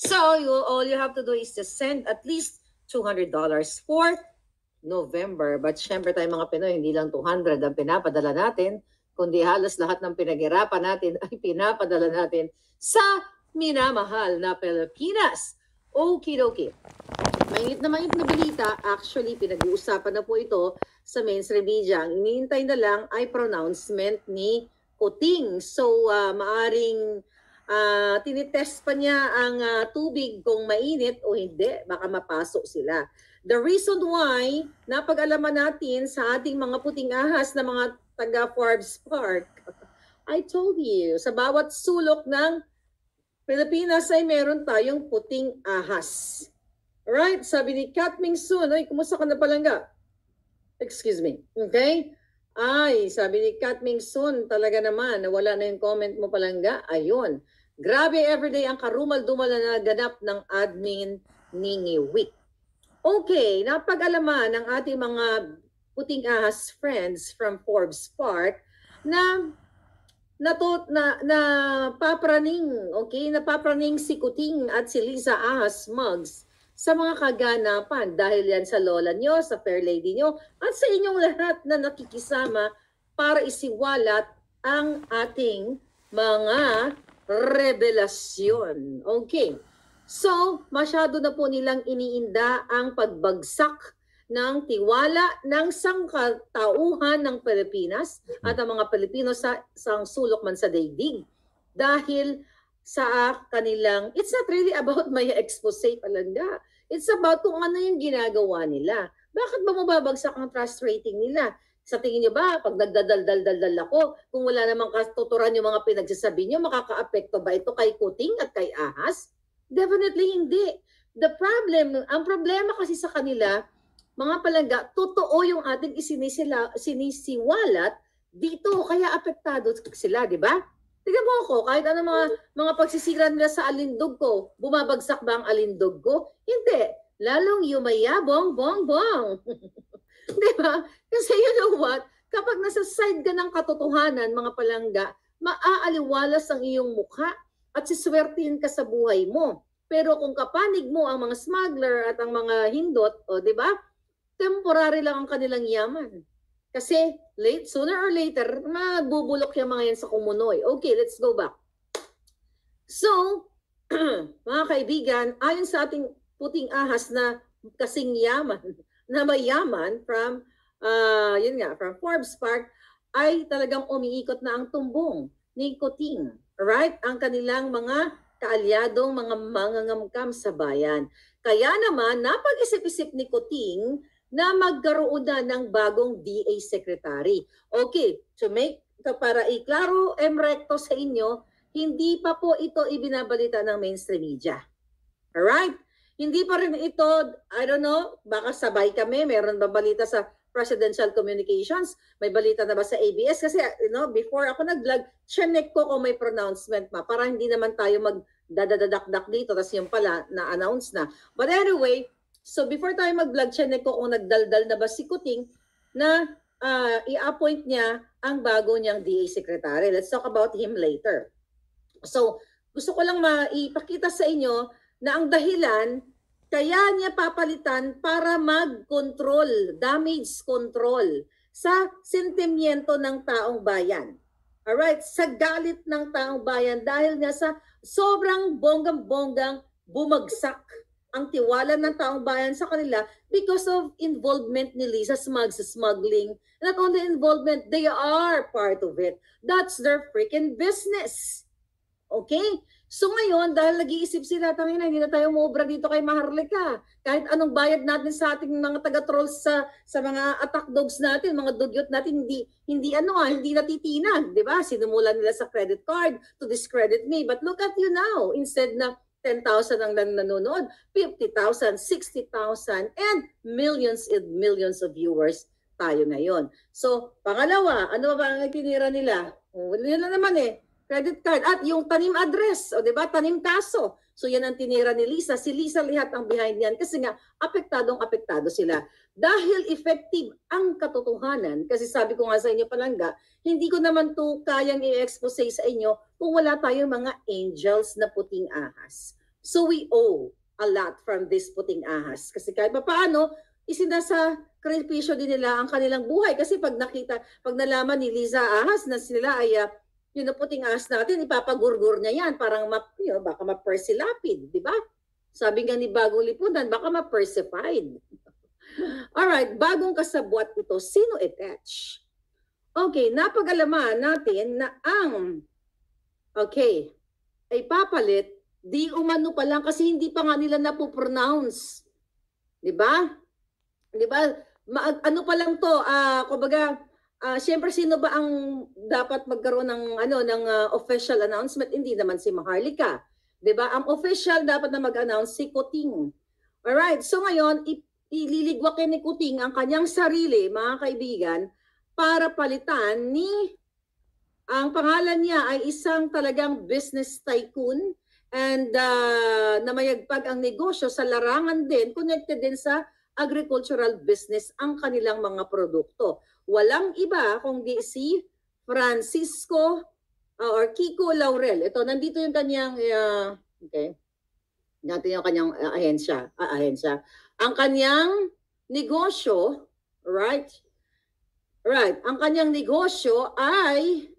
So all you have to do is to send at least $200 for November. But syempre tayo mga Pinoy, hindi lang 200 ang pinapadala natin, kundi halos lahat ng pinaghirapan natin ay pinapadala natin sa minamahal na Pilipinas. Okie-dokie. Mainit na balita. Actually, pinag-uusapan na po ito sa mainstream media. Ang iniintay na lang ay pronouncement ni Kuting. So, maaring tinitest pa niya ang tubig kung mainit o hindi. Baka mapasok sila. The reason why, napag-alaman natin sa ating mga puting ahas na mga taga Forbes Park, I told you, sa bawat sulok ng Pilipinas ay meron tayong puting ahas. Alright, sabi ni Kat Mingsun, ay, kumusta ka na palangga? Excuse me, okay? Ay, sabi ni Kat Mingsun, talaga naman, nawala na yung comment mo palangga. Ayun, grabe everyday ang karumal-dumal na naganap ng admin Ningi Week. Okay, napag-alaman ng ating mga puting ahas friends from Forbes Park na papraning, okay? Napapraning si Kuting at si Liza Ahas Mugs sa mga kaganapan dahil yan sa lola nyo, sa fair lady nyo, at sa inyong lahat na nakikisama para isiwalat ang ating mga revelasyon. Okay. So, masyado na po nilang iniinda ang pagbagsak ng tiwala ng sangkatauhan ng Pilipinas at ang mga Pilipino sa sulok man sa daigdig. Dahil sa kanilang, it's not really about my expose palangga. It's about kung ano yung ginagawa nila. Bakit ba mababagsak ang trust rating nila? Sa tingin niyo ba, pag nagdadaldal ako, kung wala namang katuturan yung mga pinagsasabi niyo, makaka-apekto ba ito kay Kuting at kay Ahas? Definitely hindi. Ang problema kasi sa kanila, mga palangga, totoo yung ating sinisiwalat dito, kaya apektado sila, di ba? Tignan mo ako, kahit ano mga pagsisira nila sa alindog ko, bumabagsak ba ang alindog ko? Hindi. Lalong yumayabong, bong. Di ba? Kasi you know what? Kapag nasa side ka ng katotohanan, mga palangga, maaaliwalas ang iyong mukha at siswertihin ka sa buhay mo. Pero kung kapanig mo ang mga smuggler at ang mga hindot, di ba? Temporary lang ang kanilang yaman. Kasi sooner or later, magbubulok yung mga yan sa kumunoy. Okay, let's go back. So, mga kaibigan, ayon sa ating puting ahas na kasing yaman, na mayaman from, from Forbes Park, ay talagang umiikot na ang tumbong ni Kuting. Right? Ang kanilang mga kaalyadong mga mangangamkam sa bayan. Kaya naman, napag-isip-isip ni Kuting na magkaroon na ng bagong DA Secretary. Okay, para iklaro, recto sa inyo, hindi pa po ito ibinabalita ng mainstream media. Alright? Hindi pa rin ito, I don't know, baka sabay kami, meron ba balita sa Presidential Communications? May balita na ba sa ABS? Kasi, before ako nag-vlog, chinek ko kung may pronouncement para hindi naman tayo magdadadakdak dito, tapos yung pala, na-announce na. But anyway, so before tayo mag-vlog, chinek ko kung nagdaldal na ba si Kuting na i-appoint niya ang bago niyang DA Secretary. Let's talk about him later. So, gusto ko lang maipakita sa inyo na ang dahilan kaya niya papalitan para mag-control, damage control sa sentimiento ng taong bayan. Alright, sa galit ng taong bayan dahil nga sa sobrang bonggang-bonggang bumagsak ang tiwala ng taong bayan sa kanila because of involvement ni Liza Mugs sa smuggling. Not only involvement, they are part of it. That's their freaking business. Okay? So ngayon, dahil nag-iisip sila, tangina, hindi na tayo umobra dito kay Maharlika. Kahit anong bayad natin sa ating mga taga-trolls sa mga attack dogs natin, mga dugyot natin, hindi natitinag, di ba? Sinumulan nila sa credit card to discredit me. But look at you now. Instead na 10,000 ang nanonood, 50,000, 60,000, and millions of viewers tayo ngayon. So, pangalawa, ano ba ang itinira nila? Wala naman credit card at yung tanim address, o 'di ba? Tanim kaso. So yan ang tinira ni Liza. Si Liza lihat ang behind niyan kasi nga apektado sila. Dahil effective ang katotohanan, kasi sabi ko nga sa inyo palangga, hindi ko naman to kayang i-expose sa inyo kung wala tayong mga angels na puting ahas. So we owe a lot from this puting ahas. Kasi kahit pa paano, isinasa kripisyo din nila ang kanilang buhay. Kasi pag nalaman ni Liza Ahas na sila ay yun na puting ahas natin, ipapagurgur niya yan. Parang baka ma-persilapid, di ba? Sabi nga ni Bagong Lipunan, baka ma-persified. Alright, bagong kasabwat ito. Sino attach? Okay, napag-alaman natin na ay papalit, di umano pa lang kasi hindi pa nga nila napopronounce. Di ba? Di ba? Ano pa lang to, kumbaga, siyempre sino ba ang dapat magkaroon ng official announcement? Hindi naman si Maharlika. 'Di ba? Ang official dapat na mag-announce si Kuting. Alright, so ngayon ililigwakin ni Kuting ang kanyang sarili, mga kaibigan, para palitan ang pangalan niya ay isang talagang business tycoon and namayagpag ang negosyo sa larangan din, connected din sa agricultural business ang kanilang mga produkto. Walang iba kundi si Francisco or Kiko Laurel. Ito, nandito yung kanyang, natin yung kanyang ahensya. Ang kanyang negosyo, right? Ang kanyang negosyo ay,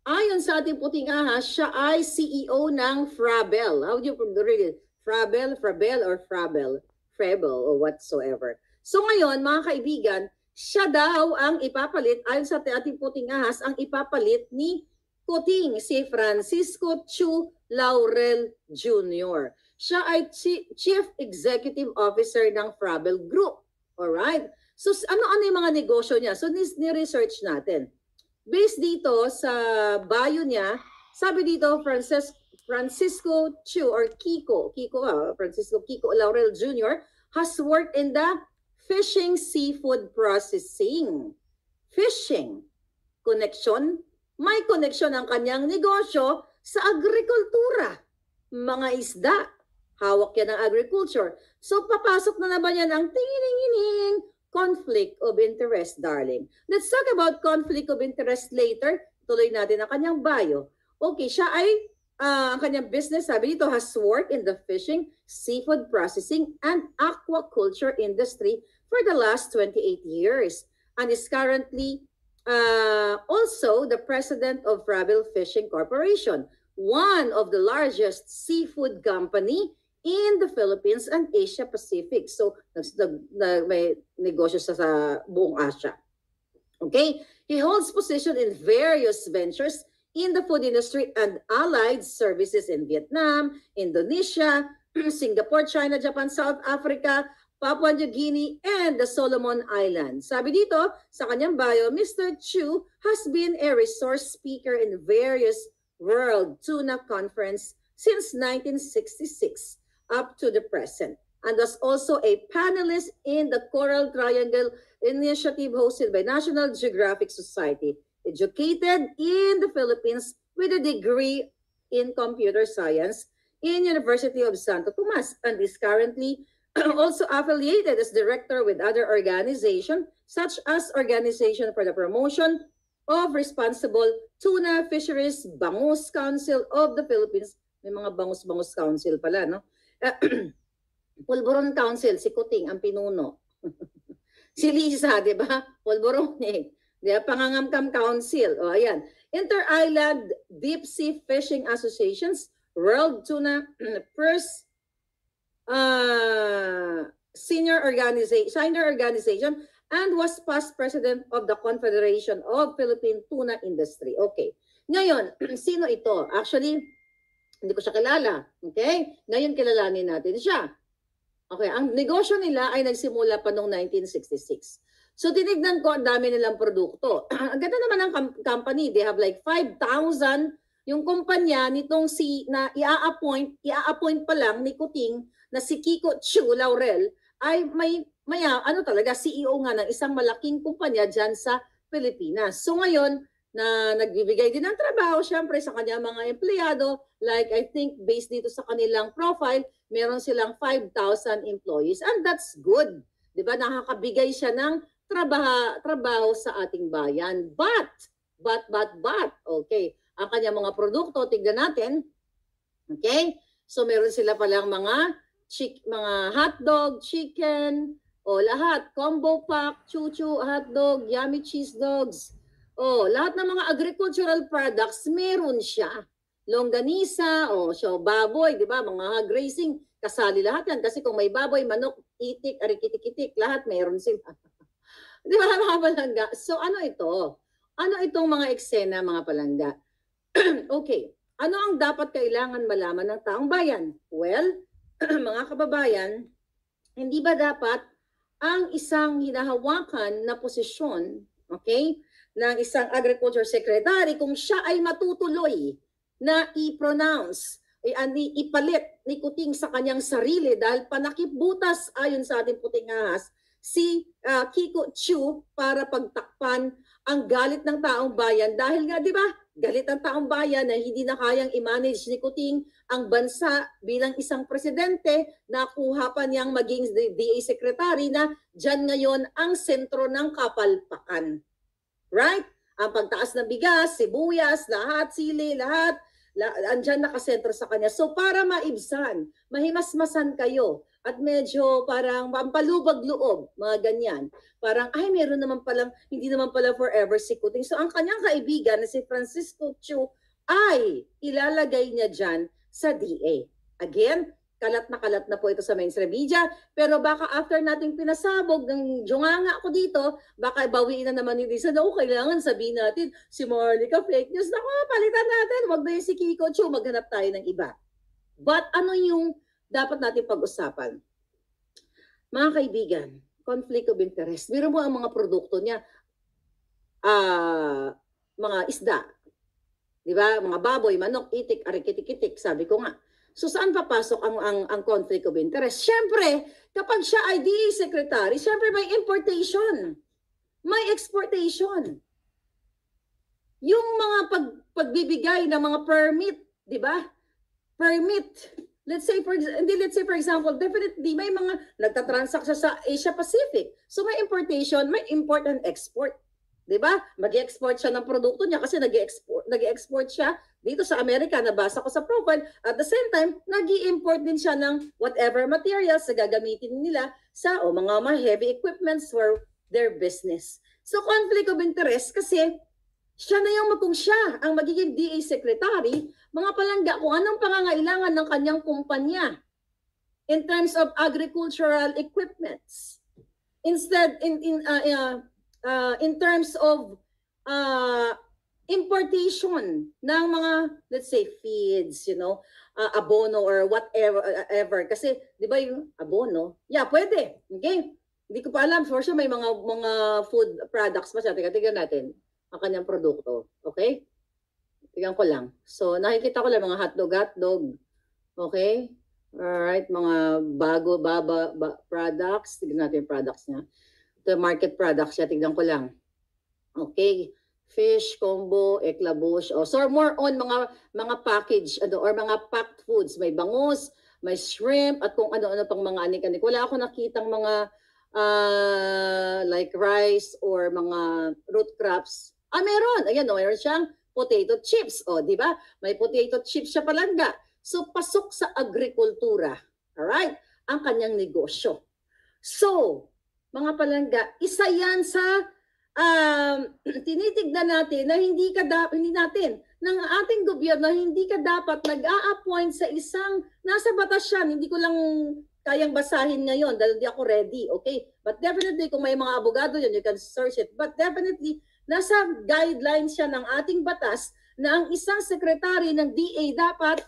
ayon sa ating puting ahas, siya ay CEO ng Frabel. How do you read it? Frabel, or Frabel? Frabel or whatsoever. So ngayon, mga kaibigan, siya daw ang ipapalit, ayon sa ating puting ahas, ang ipapalit ni Kuting, si Francisco Chu Laurel Jr. Siya ay Chief Executive Officer ng Frabel Group. Alright? So ano-ano yung mga negosyo niya? So ni-research natin. Based dito sa bio niya, sabi dito Francisco Chu or Francisco Kiko Laurel Jr. has worked in the fishing seafood processing. Fishing. Connection. May connection ang kanyang negosyo sa agrikultura. Mga isda. Hawak yan ng agriculture. So papasok na naman yan ang tingin conflict of interest, darling. Let's talk about conflict of interest later. Tuloy natin ang kanyang bio. Okay, siya ay ang kanyang business, sabi dito, has worked in the fishing, seafood processing, and aquaculture industry for the last 28 years and is currently also the president of Frabel Fishing Corporation, one of the largest seafood company in the Philippines and Asia Pacific. So, may negosyo sa buong Asia. Okay? He holds position in various ventures in the food industry and allied services in Vietnam, Indonesia, Singapore, China, Japan, South Africa, Papua New Guinea, and the Solomon Islands. Sabi dito, sa kanyang bio, Mr. Chu has been a resource speaker in various World Tuna Conference since 1966 up to the present, and was also a panelist in the Coral Triangle Initiative hosted by National Geographic Society. Educated in the Philippines with a degree in computer science in University of Santo Tomas, and is currently also affiliated as director with other organizations such as Organization for the Promotion of Responsible Tuna Fisheries, Bangus Council of the Philippines. May mga bangus-bangus council pala, no? Pulburon Council, si Kuting ang pinuno. Si Liza, di ba? Pulburon eh. Pangangamkam Council. O, ayan. Inter-Island Deep Sea Fishing Associations, World Tuna, first senior organization, and was past president of the Confederation of Philippine Tuna Industry. Okay. Ngayon, sino ito? Actually, hindi ko siya kilala. Okay? Ngayon kilalanin natin siya. Okay, ang negosyo nila ay nagsimula pa noong 1966. So tinignan ko, ang dami nilang produkto. Ang ganda naman ng company. They have like 5,000. Yung kumpanya nitong na i-appoint pa lang ni Kuting na si Kiko Chu Laurel ay may talaga CEO nga ng isang malaking kumpanya dyan sa Pilipinas. So ngayon, na nagbibigay din ng trabaho, syempre sa kanyang mga empleyado, like I think based dito sa kanilang profile, meron silang 5,000 employees. And that's good. Diba? Nakakabigay siya ng trabaho sa ating bayan. But, okay, ang kanyang mga produkto, tignan natin. Okay? So meron sila palang mga hotdog, chicken, lahat, combo pack, chuchu, hotdog, yummy cheese dogs. Lahat ng mga agricultural products meron siya. Longganisa, so baboy, di ba? Mga grazing, kasali lahat yan. Kasi kung may baboy, manok, itik, arikitik-itik, lahat meron sila. Di ba mga palangga? So ano ito? Ano itong mga eksena mga palangga? Okay. Ano ang dapat kailangan malaman ng taong bayan? Well, mga kababayan, hindi ba dapat ang isang hinahawakan na posisyon, okay, ng isang agriculture secretary, kung siya ay matutuloy na i-pronounce, ipalit ni Kuting sa kanyang sarili dahil panakipbutas ayon sa ating puting ahas, si Kiko Chu para pagtakpan ang galit ng taong bayan dahil nga, di ba, galit ang taong bayan na hindi na kayang i-manage ni Kuting ang bansa bilang isang presidente, nakuha pa niyang maging DA secretary na dyan ngayon ang sentro ng kapalpakan. Right? Ang pagtaas ng bigas, sibuyas, lahat, sili, lahat, andyan nakasentro sa kanya. So para maibsan, mahimasmasan kayo, at medyo parang pampalubag loob, mga ganyan. Parang, meron naman palang, hindi naman pala forever si Kuting. So ang kanyang kaibigan na si Francisco Chu ay ilalagay niya dyan sa DA. Again, kalat na po ito sa mainstream media, pero baka after nating pinasabog ng junganga ako dito, baka bawiin na naman ni Lisa na kailangan sabihin natin si Marlica fake news. Naku, palitan natin, wag na yung si Kiko Chu, maghanap tayo ng iba. But ano yung dapat natin pag-usapan? Mga kaibigan, conflict of interest. Biro mo ang mga produkto niya, mga isda, di ba? Mga baboy, manok, itik, arikitik-itik, sabi ko nga. So saan papasok ang conflict of interest? Siyempre, kapag siya ay DA secretary, siyempre may importation, may exportation. Yung mga pagbibigay ng mga permit, di ba? Permit. Let's say for example, definitely may mga nagtatransact siya sa Asia Pacific. So may importation, may import and export. 'Di ba? Mag-export siya ng produkto niya kasi nag-export siya dito sa Amerika, nabasa ko sa profile. At the same time, nag-i-import din siya ng whatever materials na gagamitin nila sa mga heavy equipments for their business. So conflict of interest kasi siya na kung siya ang magiging DA secretary, mga palangga, kung anong pangangailangan ng kanyang kumpanya in terms of agricultural equipments. Instead, in terms of importation ng mga, let's say, feeds, abono or whatever. Kasi, di ba yung abono? Yeah, pwede. Okay? Hindi ko pa alam. For sure, may mga food products pa siya. Tingnan natin ang kanyang produkto. Okay? Tingnan ko lang. So, nakikita ko lang mga hotdog. Okay? Alright, mga products. Tignan natin yung products niya. The market products siya, tignan ko lang. Okay. Fish, combo, eklabush. So, more on mga package or mga packed foods. May bangus, may shrimp, at kung ano-ano pang mga anik-anik. Wala ako nakitang mga like rice or mga root crops. Meron. Ayan, mayroon siyang potato chips. Di ba? May potato chips siya palangga. So, pasok sa agrikultura. Alright? Ang kanyang negosyo. So, mga palangga, isa yan sa tinitignan natin na hindi natin, ng ating gobyerno, hindi ka dapat nag-a-appoint sa isang, nasa batas yan, hindi ko lang kayang basahin ngayon dahil di ako ready, okay? But definitely, kung may mga abogado yun, you can search it. But definitely, nasa guidelines siya ng ating batas na ang isang sekretary ng DA dapat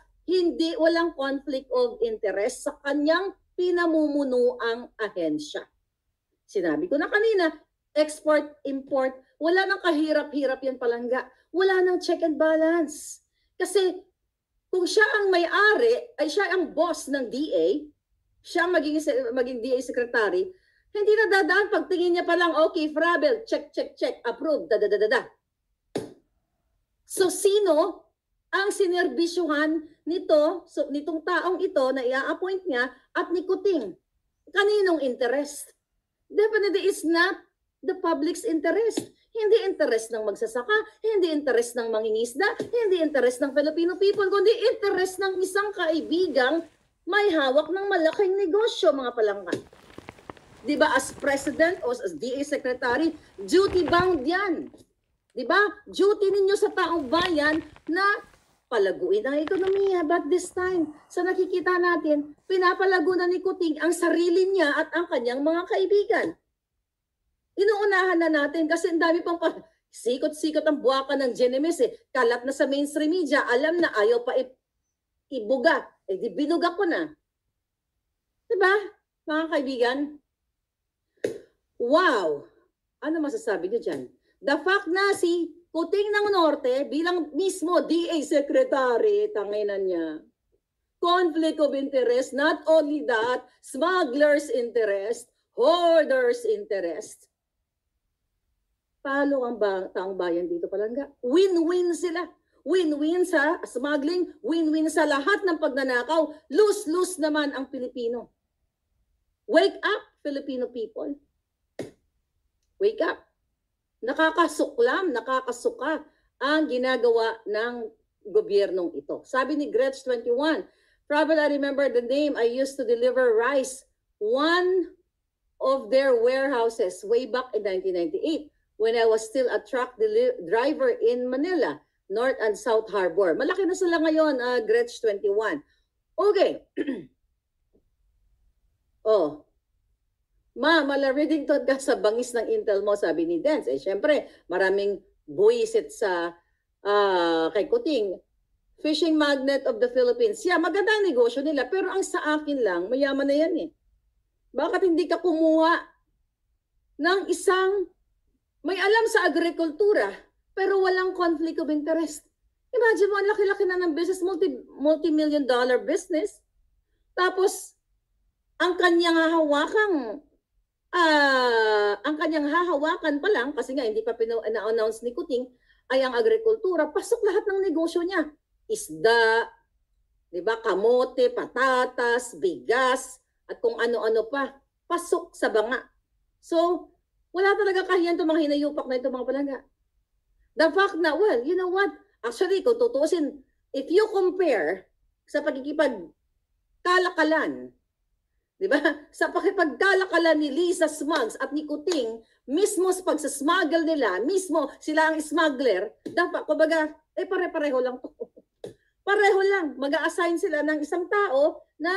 walang conflict of interest sa kanyang pinamumunuang ahensya. Sinabi ko na kanina, export, import, wala nang kahirap-hirap yan palangga. Wala nang check and balance. Kasi kung siya ang may-ari, ay siya ang boss ng DA, siya ang maging DA secretary, hindi na dadaan pagtingin niya pa lang, okay, Frabel, check, approve, So sino ang sinerbisyuhan nitong taong ito na i-appoint niya at ni Kuting? Kaninong interest? Definitely is not the public's interest. Hindi interes ng magsasaka, hindi interes ng mangingisda, hindi interes ng Filipino people, kundi interes ng isang kaibigang may hawak ng malaking negosyo, mga palangka. Di ba, as president o as DA secretary, duty bound yan. Di ba? Duty ninyo sa taong bayan na palaguin ang ekonomiya. But this time, sa nakikita natin, pinapalago na ni Kuting ang sarili niya at ang kanyang mga kaibigan. Inuunahan na natin kasi ang dami pang sikot-sikot ang buwakan ng Genemis eh. Kalat na sa mainstream media, alam na ayaw pa ibuga. Eh di binuga ko na. Diba, mga kaibigan? Wow! Ano masasabi niyo dyan? The fact na si Kuting ng Norte bilang mismo DA Secretary, tanginan niya. Conflict of interest, not only that, smuggler's interest, hoarder's interest. Palo ang taong bayan dito, palangga. Win-win sila. Win-win sa smuggling, win-win sa lahat ng pagnanakaw. Lose-lose naman ang Pilipino. Wake up, Filipino people. Wake up. Nakakasuklam, nakakasuka ang ginagawa ng gobyernong ito. Sabi ni Gretch21, probably I remember the name, I used to deliver rice, one of their warehouses way back in 1998 when I was still a truck driver in Manila, North and South Harbor. Malaki na sila ngayon, Gretch21. Okay. Oh, malareading to ka sa bangis ng Intel mo, sabi ni Dance. Eh, syempre, maraming buwisit sa kay Kuting. Fishing magnet of the Philippines. Yeah, maganda ang negosyo nila, pero ang sa akin lang, mayaman na yan eh. Bakit hindi ka kumuha ng isang may alam sa agrikultura, pero walang conflict of interest? Imagine mo, ang laki-laki na ng business, multi-million dollar business. Tapos, ang kanyang hahawakan pa lang, kasi nga hindi pa na-announce ni Kuting, ay ang agrikultura. Pasok lahat ng negosyo niya. Isda, di ba, kamote, patatas, bigas, at kung ano-ano pa. Pasok sa banga. So, wala talaga kahiyan itong mga hinayupak na ito, mga palangga. The fact na, well, you know what? Actually, kung tutuusin, if you compare sa pagkikipagkalakalan, di ba? Sa pakipagkalakalan ni Lisa Smugs at ni Kuting, mismo sa pagsasmuggle nila, mismo sila ang smuggler, dapat, kumbaga, pare-pareho lang to. Pareho lang. Mag-a-assign sila ng isang tao na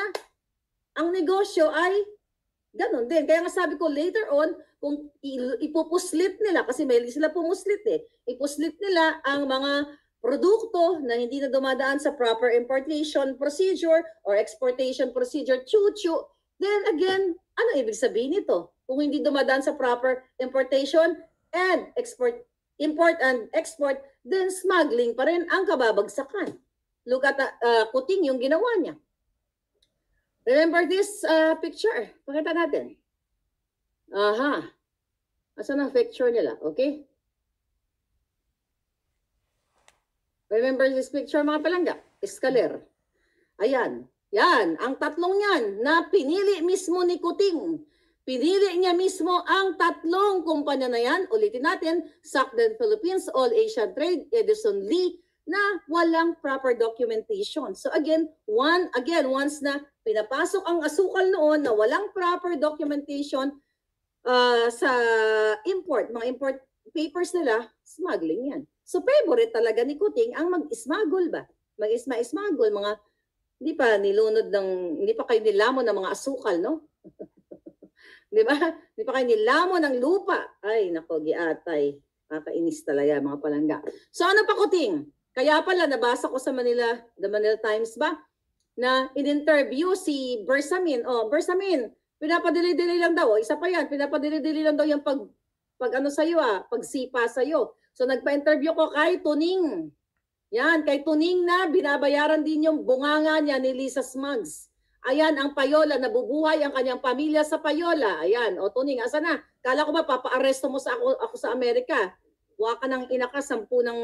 ang negosyo ay ganun din. Kaya nga sabi ko, later on, kung ipupuslit nila, kasi may sila pumuslit eh, ipuslit nila ang mga produkto na hindi na dumadaan sa proper importation procedure or exportation procedure, chu-chu, then again, ano ibig sabihin nito? Kung hindi dumadaan sa proper importation and import and export, then smuggling pa rin ang kababagsakan. Look at Kuting yung ginawa niya. Remember this picture? Pakita natin. Aha. Asan ang picture nila? Okay? Remember this picture, mga palangga? Escaler. Ayan. Yan, ang tatlong yan na pinili mismo ni Kuting. Pinili niya mismo ang tatlong kumpanya na yan. Ulitin natin, Sacden Philippines, All Asian Trade, Edison Lee, na walang proper documentation. So again, once na pinapasok ang asukal noon na walang proper documentation sa import, mga import papers nila, smuggling yan. So favorite talaga ni Kuting ang mag-smuggle ba? Mag-smuggle, mga hindi pa kayo nilamon ng mga asukal, no? Di ba? Hindi pa kayo nilamon ng lupa. Ay, nako, giatay. Kakainis talaga, mga palangga. So ano pa, Kuting? Kaya pala, nabasa ko sa The Manila Times ba, na in-interview si Bersamin. Oh, Bersamin, pinapadili-dili lang daw. Isa pa yan, pinapadili-dili lang daw yung pagsipa sa'yo. So nagpa-interview ko kay Tuning. Yan, kay Tuning na binabayaran din yung bunganga niya ni Lisa Smugs. Ayan, ang payola, nabubuhay ang kanyang pamilya sa payola. Ayan, o Tuning, asa na? Kala ko ba, papa-aresto mo sa ako sa Amerika? Huwag ka ng inaka, sampu ng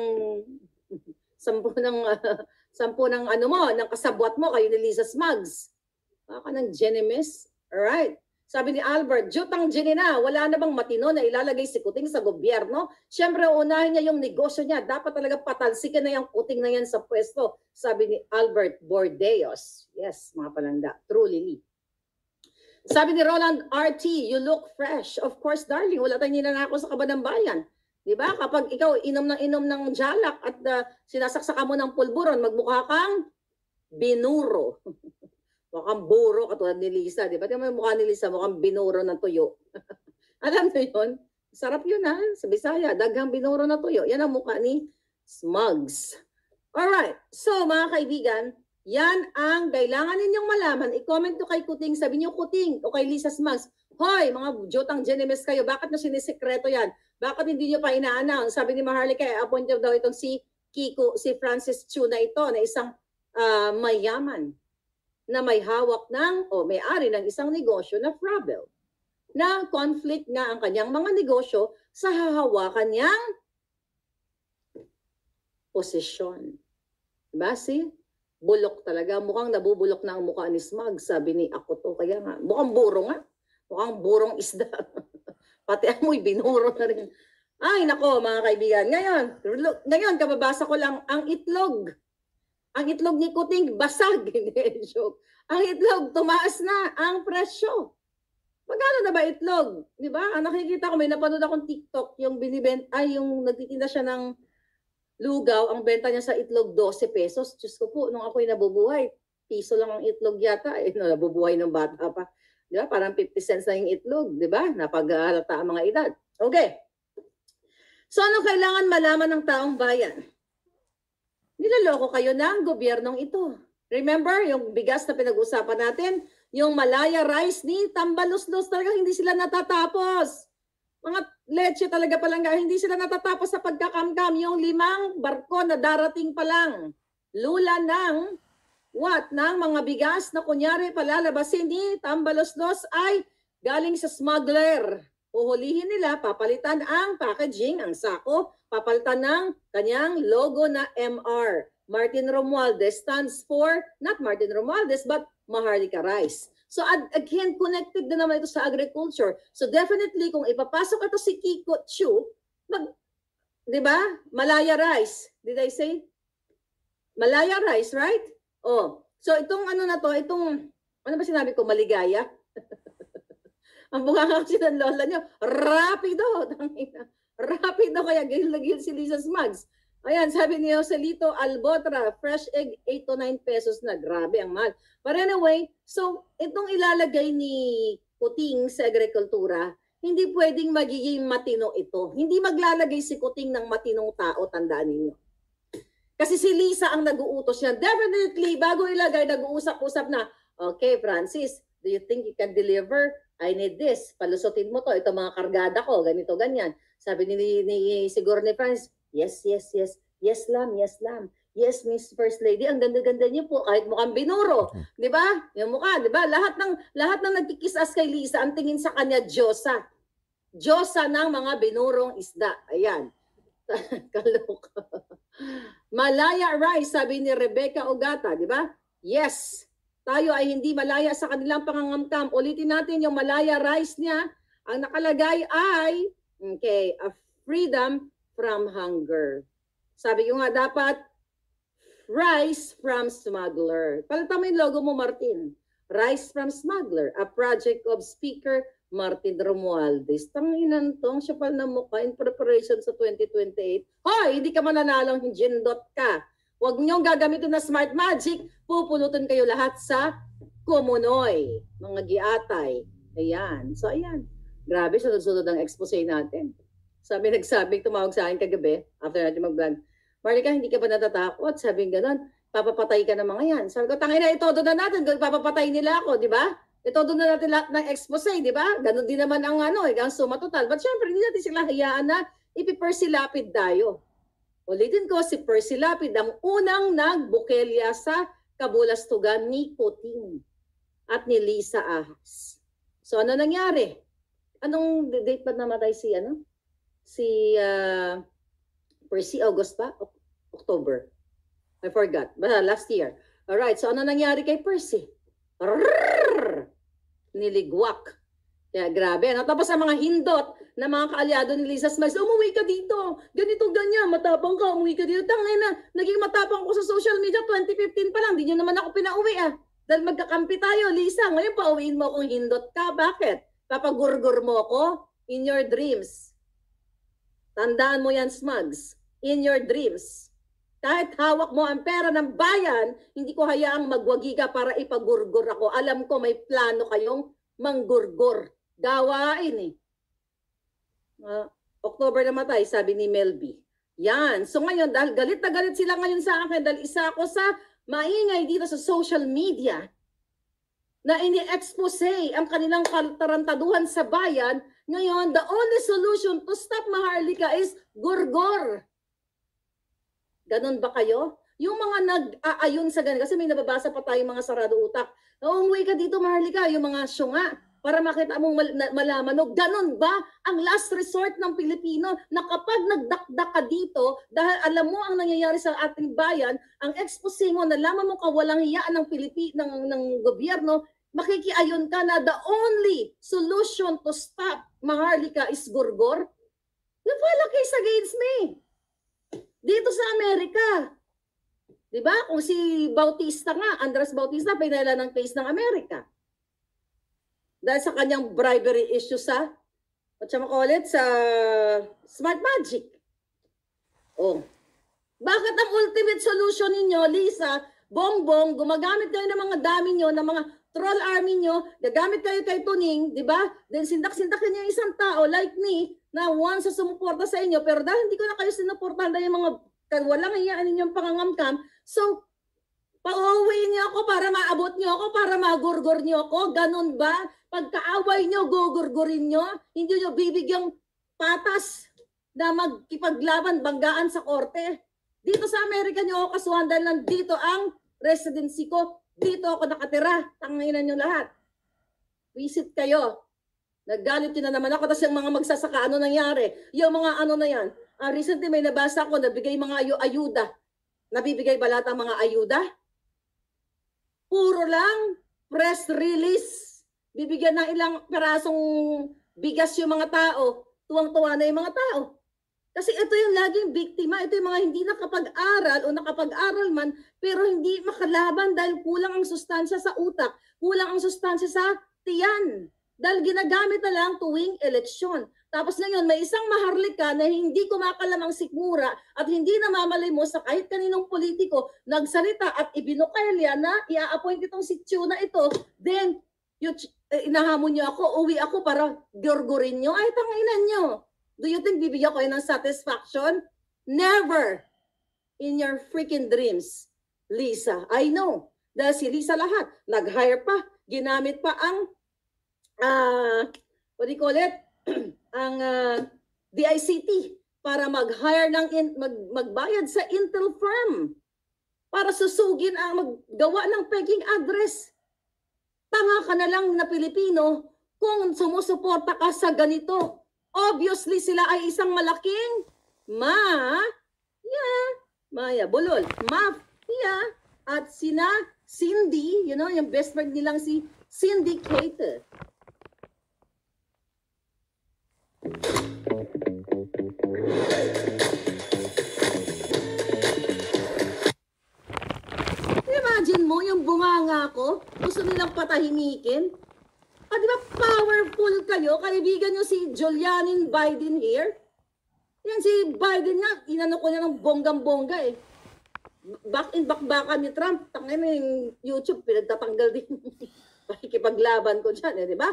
kasabwat mo, kayo ni Lisa Smugs. Huwag ka ng Genemis. Alright. Sabi ni Albert, jutang ginina, wala na bang matino na ilalagay si Kuting sa gobyerno? Siyempre, unahin niya yung negosyo niya. Dapat talaga patalsikin na yung Kuting na yan sa pwesto. Sabi ni Albert Bordeos. Yes, mga palangga. Truly. Sabi ni Roland RT, you look fresh. Of course, darling, wala tayong ninanako sa Kabanang Bayan. Diba? Kapag ikaw inom ng jalak at sinasaksakan mo ng pulburon, magmukha kang binuro. Mukhang buro katulad ni Lisa. Diba? Tingnan mo yung mukha ni Lisa, mukhang binuro ng tuyo. Alam mo yun? Sarap yun ha, sa Bisaya. Daghang binuro na tuyo. Yan ang mukha ni Smugs. Alright. So mga kaibigan, yan ang kailangan ninyong malaman. I-comment to kay Kuting. Sabi niyo Kuting o kay Lisa Smugs. Hoy, mga jotang genemes kayo. Bakit nyo sinisekreto yan? Bakit hindi nyo pa ina-announce? Sabi ni Maharlika, appointed daw itong si Kiko, si Francis Chu na ito, na isang mayaman na may hawak ng o may-ari ng isang negosyo na Frabel. Na conflict nga ang kanyang mga negosyo sa hahawakan niyang posisyon. Diba? See? Bulok talaga. Mukhang nabubulok na ang mukha ni Smug. Sabi ni ako to. Kaya nga, mukhang buro nga. Mukhang burong isda. Pati amoy binuro na rin. Ay, nako mga kaibigan. Ngayon, kababasa ko lang ang itlog. Ang itlog ni Kuting basag. Hindi, joke. Ang itlog, tumaas na ang presyo. Magkano na ba itlog? Di ba? Nakikita ko, may napanood akong TikTok, yung yung nagtitinda siya ng lugaw, ang benta niya sa itlog 12 pesos. Diyos ko po, nung ako'y nabubuhay, piso lang ang itlog yata. Nabubuhay ng bata pa. Di ba? Parang 50 cents na yung itlog. Di ba? Napag-ahalata ang mga edad. Okay. So, ano kailangan malaman ng taong bayan? Nilaloko kayo ng gobyernong ito. Remember, yung bigas na pinag-usapan natin, yung Malaya rice ni Tambaluslos, talaga hindi sila natatapos. Mga leche talaga palangga, hindi sila natatapos sa pagkakamkam. Yung 5 barko na darating pa lang. Lula ng ng mga bigas na kunyari palalabasin ni Tambaluslos ay galing sa smuggler. Uhulihin nila, papalitan ang packaging, ang sako, papalitan ng kanyang logo na MR. Martin Romualdez stands for, not Martin Romualdez, but Maharlika Rice. So again, connected na naman ito sa agriculture. So definitely, kung ipapasok ito si Kiko Chu, di ba? Malaya Rice. Did I say? Malaya Rice, right? Oh. So itong ano na to, itong, ano ba sinabi ko? Maligaya? Ang bunga kasi ng lola nyo, rapido. Rapido, kaya gil si Lisa Smugs. Ayan, sabi ni Joselito Albotra, fresh egg 8 to 9 pesos na. Grabe, ang mahal. But anyway, so itong ilalagay ni Kuting sa agrikultura, hindi pwedeng magiging matino ito. Hindi maglalagay si Kuting ng matinong tao, tandaan ninyo. Kasi si Lisa ang nag-uutos niya. Definitely, bago ilagay, nag-uusap-usap na, okay, Francis, do you think you can deliver? I need this. Palusutin mo to. Ito mga kargada ko. Ganito, ganyan. Sabi ni siguro ni Francis, yes, yes, yes. Yes, lam, yes, lam. Yes, Miss First Lady. Ang ganda-ganda niyo po. Kahit mukhang binuro. Di ba? Yung mukha, di ba? Lahat ng nagkikisas kay Lisa, ang tingin sa kanya, Diyosa. Diyosa ng mga binurong isda. Ayan. Kaloka. Malaya rice, sabi ni Rebecca Ogata, di ba? Yes. Tayo ay hindi malaya sa kanilang pangangamkam. Ulitin natin yung Malaya rice niya. Ang nakalagay ay, okay, a freedom from hunger. Sabi ko nga dapat, rice from smuggler. Palitan mo yung logo mo, Martin. Rice from smuggler, a project of Speaker Martin Romualdez. Tanginan to, ang syapal na mukha in preparation sa 2028. Hoy, hindi ka mananalong Jindot ka. Huwag niyong gagamitin na smart magic, pupulutin kayo lahat sa Kumunoy, mga giatay. Ayan. So, ayan. Grabe, sunod-sunod ang expose natin. Nagsabi, tumawag sa akin kagabi, after natin mag-vlog, Marlika, hindi ka ba natatakot? Sabi gano'n, papapatay ka ng mga yan. Sabi ko, tangina, itodo na natin, papapatay nila ako, di ba? Itodo na natin lahat ng expose, di ba? Ganon din naman ang ang suma total. But syempre, hindi natin sila hayaan na ipipersilapid tayo. Ulitin ko, si Percy Lapid ang unang nagbukelya sa kabulastugan ni Kuting at ni Lisa Ahas. So ano nangyari? Anong date pa namatay si Percy? August pa? October. I forgot. Basta last year. Alright, so ano nangyari kay Percy? Niligwak Kaya grabe, no? Tapos ang mga hindot na mga kaalyado ni Lisa Smiles, umuwi ka dito, ganito, ganyan, matapang ka, umuwi ka dito. Tangay na, naging matapang ko sa social media 2015 pa lang, di nyo naman ako pinauwi Dahil magkakampi tayo, Lisa, ngayon pauwiin mo kung hindot ka. Bakit? Papagurgur mo ako in your dreams. Tandaan mo yan, Smugs, in your dreams. Kahit hawak mo ang pera ng bayan, hindi ko hayaang magwagi ka para ipagurgur ako. Alam ko may plano kayong manggurgur. Gawain October namatay, sabi ni Melby. Yan. So ngayon, dahil galit na galit sila ngayon sa akin, dahil isa ako sa maingay dito sa social media na ini-expose ang kanilang katarantaduhan sa bayan, ngayon, the only solution to stop Maharlika is gurgur. Ganon ba kayo? Yung mga nag-aayon sa ganun, kasi may nababasa pa tayong mga sarado utak. Umuwi ka dito, Maharlika, yung mga syunga, para makita mong malaman, no, ganun ba ang last resort ng Pilipino na kapag nagdakdak ka dito, dahil alam mo ang nangyayari sa ating bayan, ang expose mo, nalaman mo kawalang hiyaan ng gobyerno, makikiayon ka na the only solution to stop Maharlika is gurgur? Nagwala case against me. Dito sa Amerika. Diba? Kung si Bautista nga, Andres Bautista, pinala ng case ng Amerika. Dahil sa kanyang bribery issue sa, sa Smart Magic. Oh. Bakit ang ultimate solution ninyo, Lisa, Bongbong, gumagamit kayo ng mga dami nyo, ng mga troll army nyo, gagamit kayo kay Tuning, di ba? Then sindak-sindakin niyo isang tao like me, na once sa sumuporta sa inyo, pero dahil hindi ko na kayo sinuportahan dahil yung mga walang hiyaan ninyong pangangamkam, so, pauwiin niyo ako para maabot niyo ako, para magurgur niyo ako, ganun ba? Pagkaaway niyo, gugurgurin niyo, hindi niyo bibigyang patas na magkipaglaban, banggaan sa korte. Dito sa Amerika niyo ako kasuhan dahil nandito ang residency ko, dito ako nakatira, tanginan niyo lahat. Visit kayo. Naggalit yun na naman ako, tapos yung mga magsasaka, ano nangyari? Yung mga ano na yan. Recently may nabasa ko, nabigay mga ayuda. Nabibigay ba lahat ang mga ayuda? Puro lang press release. Bibigyan ng ilang perasong bigas yung mga tao. Tuwang-tuwa na yung mga tao. Kasi ito yung laging biktima. Ito yung mga hindi nakapag-aral o nakapag-aral man, pero hindi makalaban dahil kulang ang sustansya sa utak. Kulang ang sustansya sa tiyan. Dahil ginagamit na lang tuwing eleksyon. Tapos ngayon, may isang Maharlika na hindi kumakalamang sikmura at hindi namamalay mo sa kahit kaninong politiko nagsalita at ibinukailya na i-appoint itong si Chu na ito, then inahamon niyo ako, uwi ako para gurgurin niyo. Ay, tanginan niyo. Do you think bibigyan ko ng satisfaction? Never in your freaking dreams, Lisa. I know. Dahil si Lisa lahat, nag-hire pa, ginamit pa ang what do you call it? Ang DICT para mag-hire ng magbayad sa Intel firm para susugin ang maggawa ng peking address. Tanga ka na lang na Pilipino kung sumusuporta ka sa ganito. Obviously sila ay isang malaking Maya Bulol, Mafia at sina Cindy, you know, yung best friend nilang si Syndicator. Imagine mo yung bunganga ko, gusto nilang patahimikin. Di ba powerful kayo? Kaibigan nyo si Julianine Biden here? Yan si Biden nga, inano ko niya ng bonggang-bongga eh. Bakbakan ni Trump, tangin na yung YouTube, pinagtatanggal din. Pakikipaglaban ko dyan eh, di ba?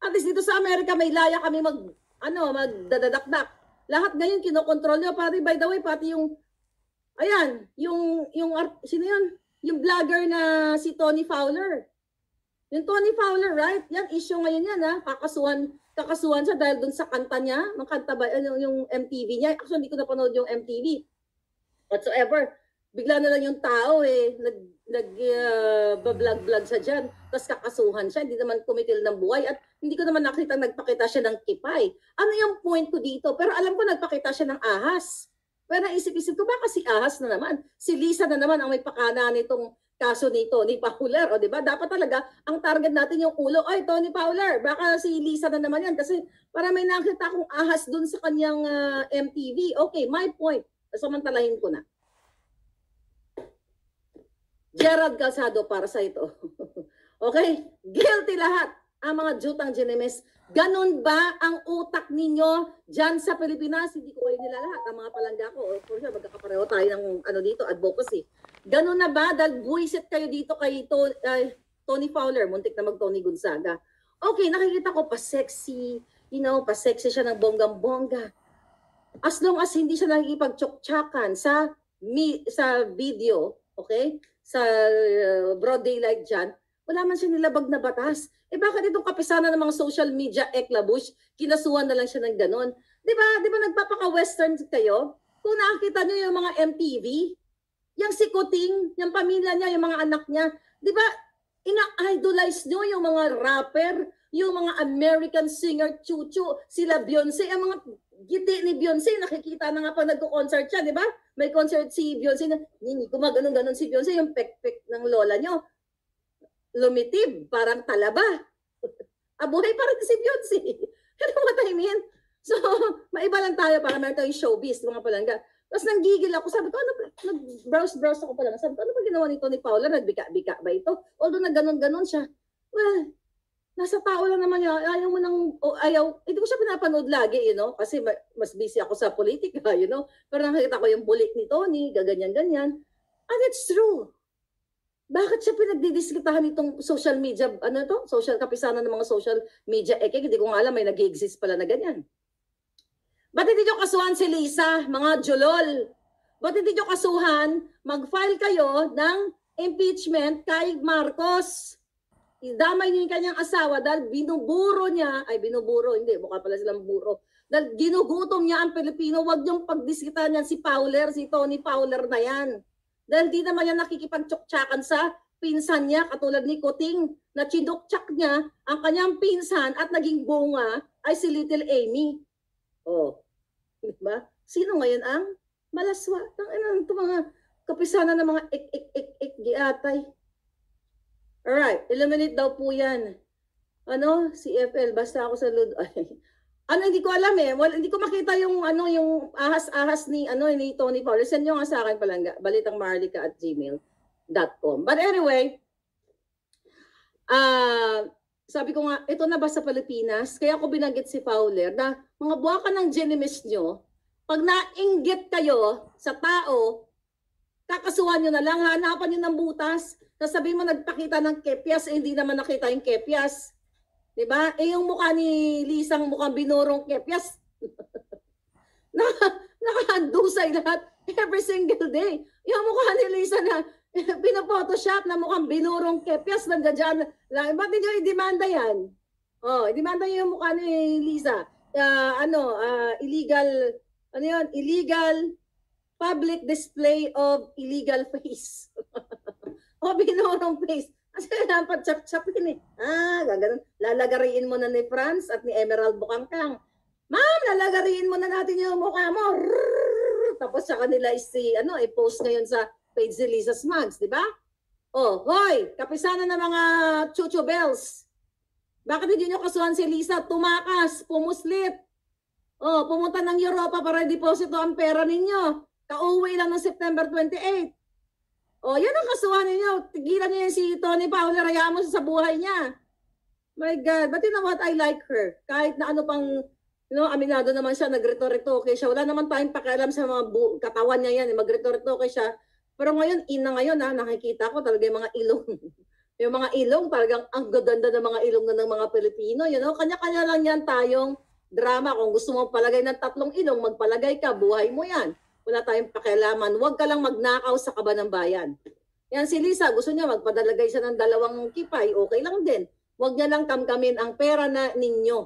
At least dito sa Amerika may laya kami magdadadakdak. Lahat ngayon kinokontrol nyo, pati by the way, pati yung, ayan, sino yun? Yung vlogger na si Tony Fowler. Yung Tony Fowler, right? Yan, issue ngayon yan, ha? Kakasuhan siya dahil dun sa kanta niya, kanta ba, yung MTV niya. Actually, hindi ko napanood yung MTV. Whatsoever. Bigla na lang yung tao nag-vlog sa dyan. Tapos kakasuhan siya, hindi naman kumitil ng buhay. At hindi ko naman nagpakita siya ng kipay. Ano yung point ko dito? Pero alam ko nagpakita siya ng ahas. Pero naisip-isip ko, baka si Ahas na naman, si Lisa na naman ang may pakana nitong kaso ni Tony Fowler. O diba? Dapat talaga, ang target natin yung ulo, ay Tony Fowler, baka si Lisa na naman yan. Kasi para may nakita akong ahas dun sa kanyang MTV. Okay, my point. Samantalahin ko na. Gerald Calzado para sa ito. Okay? Guilty lahat ang mga jutang Ginemes. Ganon ba ang utak ninyo dyan sa Pilipinas? Hindi ko kayo nila lahat, ang mga palangga ko. For sure, magkakapareho tayo ng dito, advocacy. Ganon na ba? Dahil buwisit kayo dito kay Tony Fowler, muntik na mag-Tony Gonzaga. Okay, nakikita ko pa-sexy, pa-sexy siya ng bonggang-bongga. As long as hindi siya nakikipag-tsuktsakan sa video, okay? Sa broad daylight dyan, wala man siya nilabag na batas. Bakit itong kapisanan ng mga social media eklabush, kinasuhan na lang siya ng ganon? Di ba nagpapaka-western kayo? Kung nakikita nyo yung mga MTV, yung si Kuting, yung pamilya niya, yung mga anak niya, di ba ina-idolize nyo yung mga rapper, yung mga American singer, Chuchu, sila Beyonce, ang mga giti ni Beyonce, nakikita na nga pa nagko-concert siya, di ba? May concert si Beyonce na, hindi ko maganon-ganon si Beyonce, yung pek-pek ng lola nyo. Lumitib, parang talaba. Abuhay pa rin si Beyonce. You know what I mean? So, maiba lang tayo para meron tayong showbiz, mga palangga. Tapos nanggigil ako, sabi ko, nag-browse ako pala. Sabi ko, ano ba ginawa ni Tony Fowler? Nagbika-bika ba ito? Although nagganon-ganon siya. Well, nasa tao lang naman yan. Ayaw mo hindi ko siya pinapanood lagi, kasi mas busy ako sa politika, Pero nakikita ko yung bulik ni Tony, gaganyan-ganyan. And it's true. Bakit siya pinagdidiskitahan itong social media, social kapisanan ng mga social media, hindi ko nga alam, may nag-exist pala na ganyan. Ba't hindi nyo kasuhan si Lisa, mga julol? Ba't hindi nyo kasuhan, mag-file kayo ng impeachment kay Marcos? Idamay niyo yung kanyang asawa dahil mukha pala silang buro. Dahil ginugutom niya ang Pilipino, wag niyong pagdiskitahan niyan si Fowler, si Tony Fowler na yan. Dahil di naman yan nakikipagtsuktsakan sa pinsan niya, katulad ni Kuting, na chinukchak niya ang kanyang pinsan at naging bunga ay si Little Amy. Oh, diba? Sino ngayon ang malaswa? Ito mga kapisanan ng mga giatay. Alright, eliminate daw po yan. CFL, basta ako sa Lud. Hindi ko alam eh. Well, hindi ko makita yung yung ahas-ahas ni Tony Fowler. Send nyo nga sa akin palangga, balitangmarlica@gmail.com. But anyway, sabi ko nga, ito na ba sa Pilipinas? Kaya ako binanggit si Fowler na mga buwakan ng Ginemes nyo, pag nainggit kayo sa tao, kakasuhan nyo na lang, hanapan nyo ng butas, sasabihin mo nagpakita ng kepyas, hindi naman nakita yung kepyas. Diba? Yung mukha ni Lisang mukhang binurong kepyas. Nakahandusay lahat every single day. Yung mukha ni Lisa na pinapotoshop na mukhang binurong kepyas nandiyan lang. Ba't nyo i-demanda yan? I-demanda nyo yung mukha ni Lisa. Illegal, illegal public display of illegal face. Binurong face. Kasi dapat chap-chapin eh. Gaganon. Lalagariin mo na ni Franz at ni Emerald Bukangkang. Ma'am, lalagariin mo na natin yung mukha mo. Tapos sa kanila i-post ngayon sa page ni Lisa Smugs, di ba? Hoy, kapisanan ng mga chuchu bells. Bakit hindi nyo kasuhan si Lisa? Tumakas, pumuslit. Pumunta ng Europa para deposito ang pera ninyo. Kauwi lang ng September 28. Yan ang kasuhan ninyo. Tigilan niyo yan si Tony Fowler. Hayaan mo sa buhay niya. My God. But you know what? I like her. Kahit na aminado naman siya, nagretoritoke siya. Wala naman tayong pakialam sa mga katawan niya yan. Magretoritoke siya. Pero ngayon, nakikita ko talaga yung mga ilong. Yung mga ilong, talagang ang gaganda ng mga ilong ng mga Pilipino. Kanya-kanya lang yan tayong drama. Kung gusto mo palagay ng 3 ilong, magpalagay ka, buhay mo yan. Wala tayong pakialaman. Huwag ka lang magnakaw sa kaba ng bayan. Yan si Lisa, gusto niya magpadalagay siya ng 2 kipay, okay lang din. Huwag niya lang kamkamin ang pera na ninyo.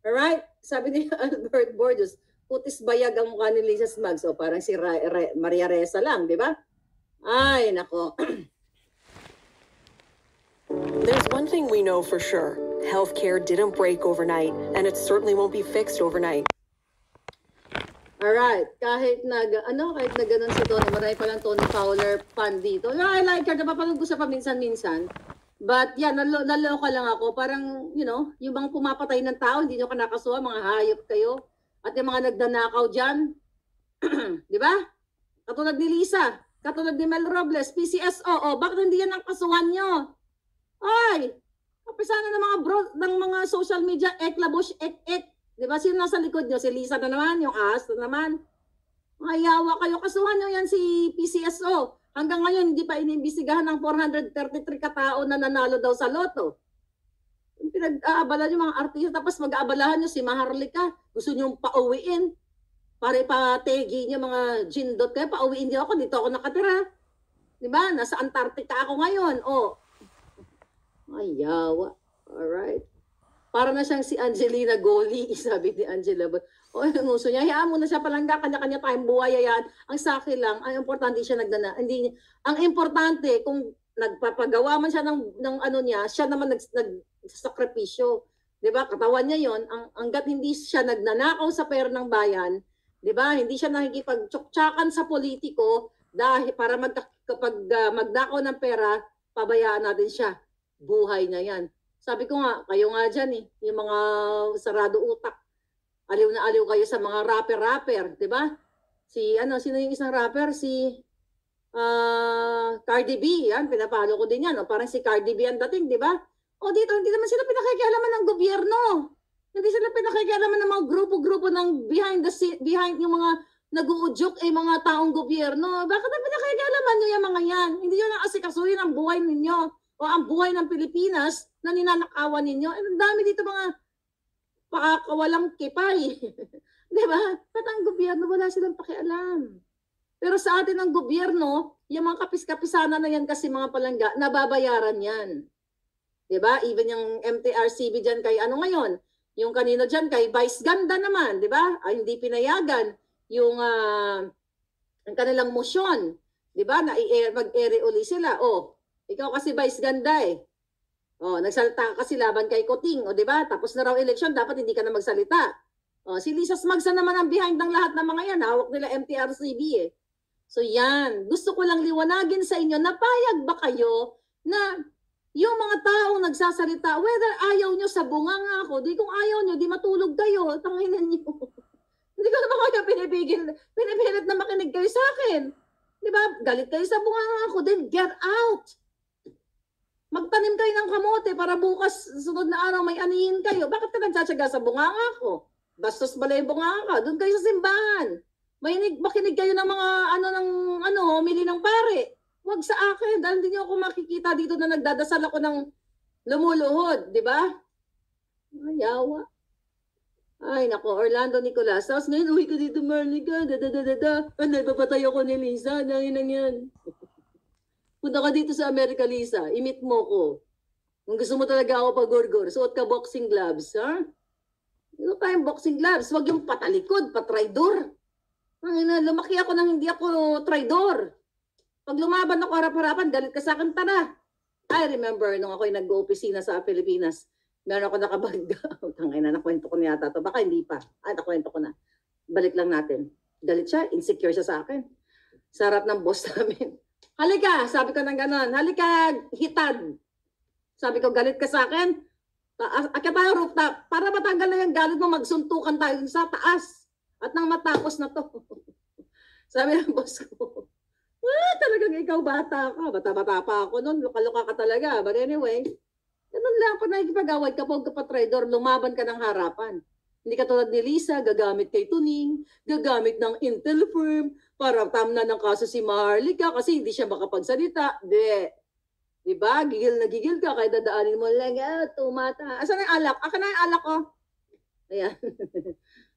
Alright? Sabi ni Albert Borges, putis bayag ang mukha ni Lisa Smugs. Parang si Maria Reza lang, di ba? Ay, nako. There's one thing we know for sure. Healthcare didn't break overnight, and it certainly won't be fixed overnight. Alright, kahit kahit na ganun si Tony, marami palang Tony Fowler fan dito. I like her, napapanood ko sa paminsan-minsan. But yeah, naloka lang ako. Parang, yung mga pumapatay ng tao, hindi nyo kanakasuha, mga hayop kayo. At yung mga nagdanakaw dyan, di ba? Katulad ni Lisa, katulad ni Mel Robles, PCSO, bakit hindi yan ang kasuhan nyo? Ay, kapisana ng mga ng mga social media, eklabush, ek. Di ba? Sino nasa likod nyo? Si Lisa na naman, yung ahas na naman. Mayawa kayo. Kasuhan nyo yan si PCSO. Hanggang ngayon, hindi pa inimbisigahan ng 433 katao na nanalo daw sa loto. Pinag-aabala nyo mga artista, tapos mag-aabalahan nyo si Maharlika. Gusto nyo pauwiin. Para ipategi nyo mga jindot kayo. Pauwiin nyo ako. Dito ako nakatira. Di ba? Nasa Antarctica ako ngayon. Oh. Mayawa. Alright. Para na siyang si Angelina Goli, sabi ni Angela. O, yung uso niya, hayaan mo na siya palangga, kanya-kanya tayong buhay, yan. Ang sa akin lang, ang importante siya ang importante, kung nagpapagawa man siya ng ano niya, siya naman nagsakripisyo. Di ba? Katawan niya yon. Hanggat hindi siya nagnanakaw sa pera ng bayan, di ba? Hindi siya nakikipagtsuktsakan sa politiko dahil para kapag magnakaw ng pera, pabayaan natin siya. Buhay niya yan. Sabi ko nga, kayo nga dyan yung mga sarado utak. Aliw na aliw kayo sa mga rapper, di ba? Sino yung isang rapper? Si Cardi B, yan, pinapalo ko din yan. O, parang si Cardi B ang dating, di ba? O dito, hindi naman sila pinakikialaman ng gobyerno. Hindi sila pinakikialaman ng mga grupo-grupo ng behind yung mga nag-uudyok mga taong gobyerno. Bakit na pinakikialaman nyo yung mga yan? Hindi nyo na asikasuhin ang buhay ninyo o ang buhay ng Pilipinas na ninanakawan ninyo. Ang dami dito mga pakakawalang kipay. Di ba? Ba't ang gobyerno wala silang pakialam? Pero sa atin ang gobyerno, yung mga kapis-kapisana na yan kasi mga palangga, nababayaran yan. Di ba? Even yung MTRCB dyan kay ano ngayon, yung kanino dyan kay Vice Ganda naman, di ba? Ay, hindi pinayagan yung ang kanilang motion. Di ba? Na mag-ere uli sila. O, ikaw kasi Vice Ganda O, nagsalita ka kasi laban kay Kuting, o di ba? Tapos na raw election, dapat hindi ka na magsalita. O, si Lisa Smagsa naman ang behind ng lahat ng mga yan. Hawak nila MTRCB So yan, gusto ko lang liwanagin sa inyo, napayag ba kayo na yung mga taong nagsasalita, whether ayaw nyo sa bunganga ako, di kung ayaw nyo, di matulog kayo, tanginan nyo. Hindi ko naman kayo pinipilit na makinig kayo sa akin. Di ba? Galit kayo sa bunganga ako, then get out. Magtanim kayo ng kamote para bukas, sunod na araw, may anihin kayo. Bakit ka nagsasyaga sa bunganga ko? Bastos balay bunganga ka, doon kayo sa simbahan. Makinig kayo ng mga humili ng pare. Huwag sa akin, dahil hindi niyo ako makikita dito na nagdadasal ako ng lumuluhod, di ba? Ayawa. Ay, nako, Orlando Nicolas. Tapos ngayon, uwi ko dito, Marlica, Ano, papatay ako ni Lisa, nang yan. Punta ka dito sa Amerika, Lisa. I-meet mo ko. Kung gusto mo talaga ako pag-gorgor, suot ka boxing gloves, ha? Ito tayong boxing gloves. Huwag yung patalikod, patraidor. Lumaki ako nang hindi ako traidor. Pag lumaban ako harap-harapan, galit ka sa akin, tara. I remember nung ako'y nag-opisina sa Pilipinas, meron ako nakabagda. Tangay na, nakwento ko niya to. Baka hindi pa. Nakwento ko na. Balik lang natin. Galit siya, insecure siya sa akin. Sa harap ng boss namin. Halika, sabi ko ng ganon. Halika, hitad. Sabi ko, galit ka sa akin? Akit tayo rooftop. Para matanggal na yung galit mo, magsuntukan tayo sa taas. At nang matapos na to. Sabi ng boss ko, talagang ikaw bata ka. Bata-bata pa ako noon. Luka-luka ka talaga. But anyway, ganun lang. Pag nakikipag-away ka, pag kapatraidor, lumaban ka ng harapan. Hindi ka tulad ni Lisa, gagamit kay Tuning, gagamit ng Intel firm, para tamna ng kaso si Maharlika kasi hindi siya makapagsalita. Diba? Gigil na gigil ka, kaya dadaanin mo lang, tumata. Asan ang alak? Aka na yung alak ko. Ayan.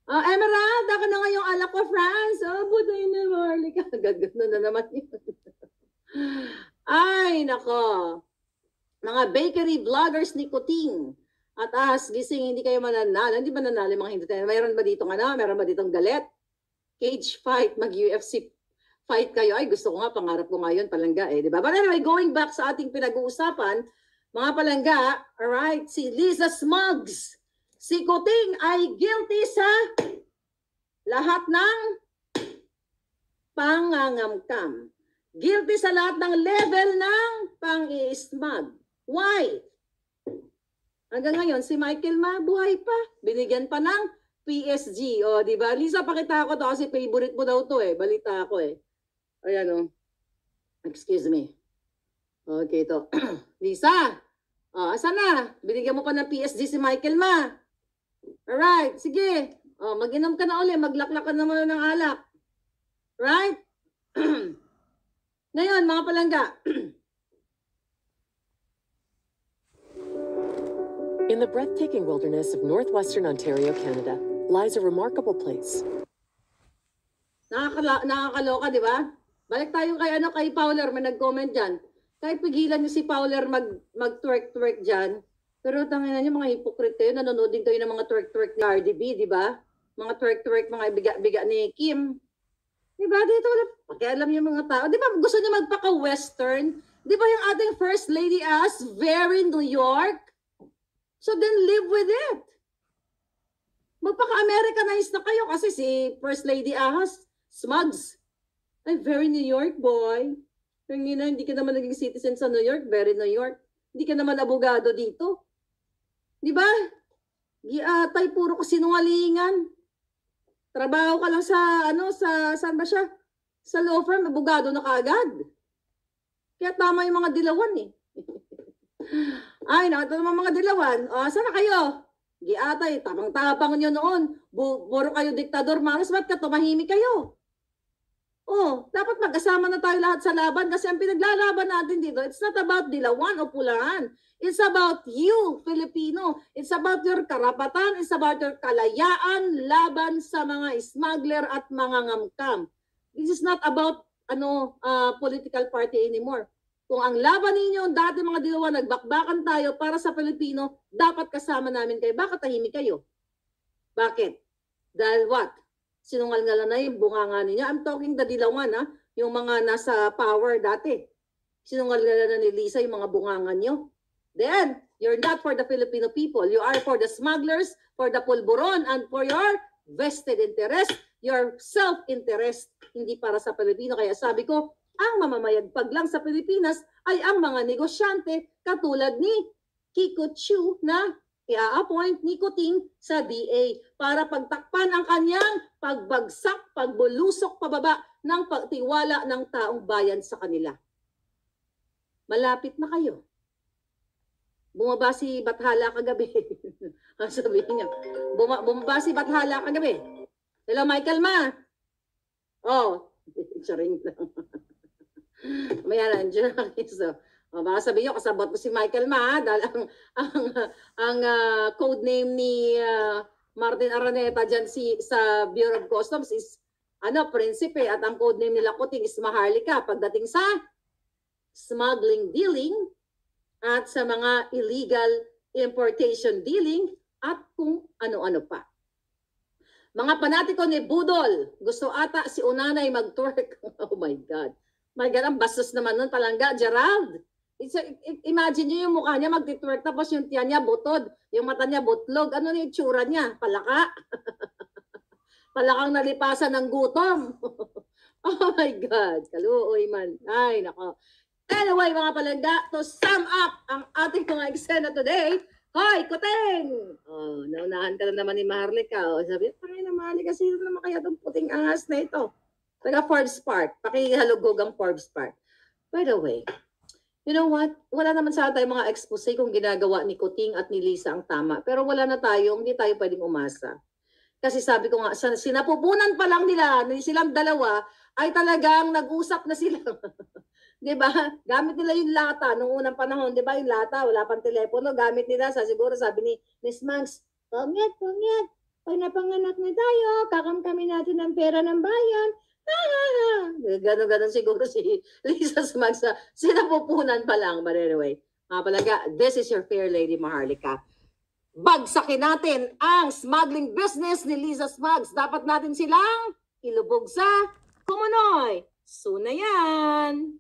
Emerald, ako na nga yung alak ko, France. Buday na Maharlika. Gagano na naman yun. Ay, nako. Mga bakery vloggers ni Kuting. At gising, hindi kayo mananalo. Hindi ba nanalo mga hindi tayo? Mayroon ba dito Mayroon ba ditong galit? Cage fight, mag-UFC fight kayo. Ay, gusto ko nga, pangarap ko nga yun, palangga di ba? But anyway, going back sa ating pinag-uusapan, mga palangga, alright, si Lisa Smugs, si Kuting ay guilty sa lahat ng pangangamkam. Guilty sa lahat ng level ng pang-i-smug. Why? Hanggang ngayon, si Michael Ma, buhay pa. Binigyan pa ng PSG. O, di ba? Lisa, pakita ko to kasi favorite mo daw to eh. Balita ko eh. Ayan o. Excuse me. Okay, to. Lisa, asan na? Binigyan mo pa ng PSG si Michael Ma. Alright, sige. Mag-inom ka na ulit. Maglaklak ka naman ng alak. Right? Ngayon, mga palangga. In the breathtaking wilderness of northwestern Ontario, Canada, lies a remarkable place. Nakakaloka, di ba? Balik tayo kay Fowler, may nag-comment dyan. Kahit pigilan niyo si Fowler mag-twerk-twerk dyan, pero tangina niyo, mga hypocrite kayo, nanonood din kayo ng mga twerk-twerk ni RDB, di ba? Mga twerk-twerk, mga biga-biga ni Kim. Di ba? Dito wala pakialam yung mga tao. Di ba gusto niyo magpaka-western? Di ba yung ating First Lady as very New York? So then live with it. Magpaka-Americanized na kayo kasi si First Lady Ahas, Smugs, ay very New York boy. Hindi ka naman naging citizen sa New York, very New York. Hindi ka naman abogado dito. Di ba? Giatay puro kasinungalingan. Trabaho ka lang sa saan ba siya? Sa law firm, abogado na kaagad. Kaya tama yung mga dilawan eh. Ay, nakita naman mga dilawan. Saan na kayo? Giatay, tapang-tapang nyo noon. Buro kayo diktador, maras, ba't ka tumahimik kayo? Dapat magkasama na tayo lahat sa laban kasi ang pinaglalaban natin dito, it's not about dilawan o pulaan. It's about you, Filipino. It's about your karapatan. It's about your kalayaan laban sa mga smuggler at mga ngamkam. This is not about political party anymore. Kung ang laban ninyo, dati mga dilawan, nagbakbakan tayo para sa Pilipino, dapat kasama namin kayo. Bakit tahimik kayo? Bakit? Dahil what? Sinungal-ngalan na yung bunganga ninyo. I'm talking the dilawan, yung mga nasa power dati. Sinungal-ngalan na ni Lisa yung mga bunganga nyo. Then, you're not for the Filipino people. You are for the smugglers, for the pulburon, and for your vested interest, your self-interest, hindi para sa Pilipino. Kaya sabi ko, ang mamamayagpag lang sa Pilipinas ay ang mga negosyante katulad ni Kiko Chu na i-appoint ni Kuting sa DA para pagtakpan ang kanyang pagbagsak, pagbulusok pababa ng pagtiwala ng taong bayan sa kanila. Malapit na kayo. Bumaba si Bathala kagabi. Sabihin niya, bumaba si Bathala kagabi. Hello, Michael Ma. Charing lang. Maya nandiyan ang iso. Baka sabihin nyo, kasabot mo si Michael Ma, dahil ang code name ni Martin Araneta dyan sa Bureau of Customs is Prinsipe, at ang code name nila Kuting is Maharlika pagdating sa smuggling dealing at sa mga illegal importation dealing at kung ano-ano pa. Mga panatiko ni Budol, gusto ata si Unanay mag-twerk. Oh my God. My God, ang bastos naman nun, palangga, Gerald. Imagine nyo yung mukha niya magtitwerk, tapos yung tiyan niya butod, yung mata niya butlog. Ano yung itsura niya? Palaka? Palakang nalipasan ng gutom. Oh my God, kaluoy man. Ay, nako. Anyway, mga palangga, to sum up ang ating mga eksena today, hoy, Kuting! Naunahan ka na naman ni Maharlika. Sabi, pangay na Maharlika, sino naman kaya itong puting angas na ito? Taga Forbes Park. Pakihalugog ang Forbes Park. By the way, you know what? Wala naman sa tayo mga expose kung ginagawa ni Kuting at ni Lisa ang tama. Pero wala na tayo, hindi tayo pwedeng umasa. Kasi sabi ko nga, sinapupunan pa lang nila, silang dalawa, ay talagang nag-usap na sila. Diba? Gamit nila yung lata. Nung unang panahon, diba? Yung lata, wala pang telepono. Gamit nila, siguro sabi ni Miss Mangs, pangit. Pag napanganak na tayo, kakamkami natin ang pera ng bayan. Ganon siguro si Lisa Smagsa. Sinapupunan pa lang. But anyway, palaga, this is your fair lady Maharlika. Bagsakin natin ang smuggling business ni Lisa Smugs. Dapat natin silang ilubog sa Kumunoy. Soon na yan.